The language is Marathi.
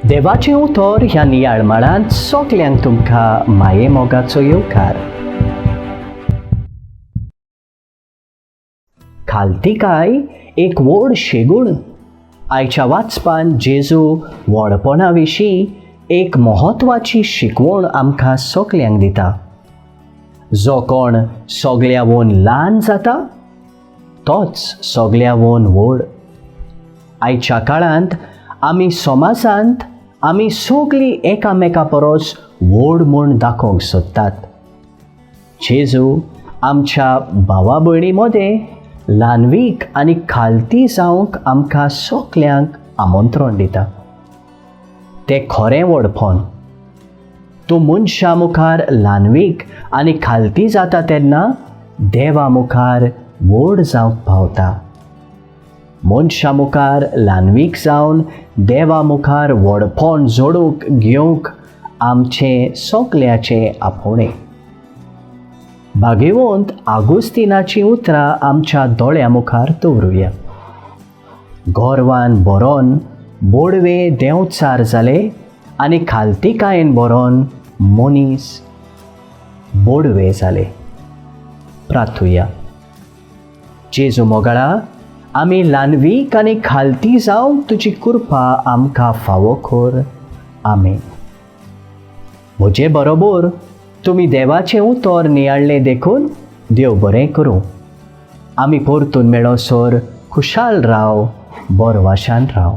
देवाचें उतर ह्या नियाळमाळांत सगल्यांक तुमकां माये मोगाचो येवकार. खालतिकाय एक व्हड शेगूण. आयच्या वाचपान जेजू व्हडपणा विशीं एक म्हत्वाची शिकवण आमकां सगल्यांक दिता. जो कोण सगल्यावून ल्हान जाता तोच सगल्यावून व्हड. आयच्या काळांत आमी समाजांत आमी सगळीं एकामेका परस व्हड म्हूण दाखोवंक सोदतात. जेजू आमच्या भावा भयणी मदें ल्हानवीक आनी खालती जावंक आमकां सगल्यांक आमंत्रण दिता. तें खरें व्हडपण. तूं मनशा मुखार ल्हानवीक आनी खालती जाता तेन्ना देवा मुखार व्हड जावंक पावता. मनशा मुखार ल्हानवीक जावन देवा मुखार व्हडपण जोडूंक घेवंक आमचें सगल्याचें आपुणें. भाग्यवंत आगोस्तिनाचीं उतरां आमच्या दोळ्या मुखार दवरुया. गोरवान बरोवन बोडवे देंवचार जाले आनी खालतिकायेन बरोवन मनीस बोडवे जाले. प्रार्थुया. जेजू मोगाळा, आमी ल्हानवीक आनी खालती जावंक तुजी कृपा आमकां फावो कर. आमेन. म्हजे बरोबर तुमी देवाचें उतर नियाळ्ळें देखून देव बरें करूं. आमी परतून मेळोसर खुशाल राव, बरवाशान राव.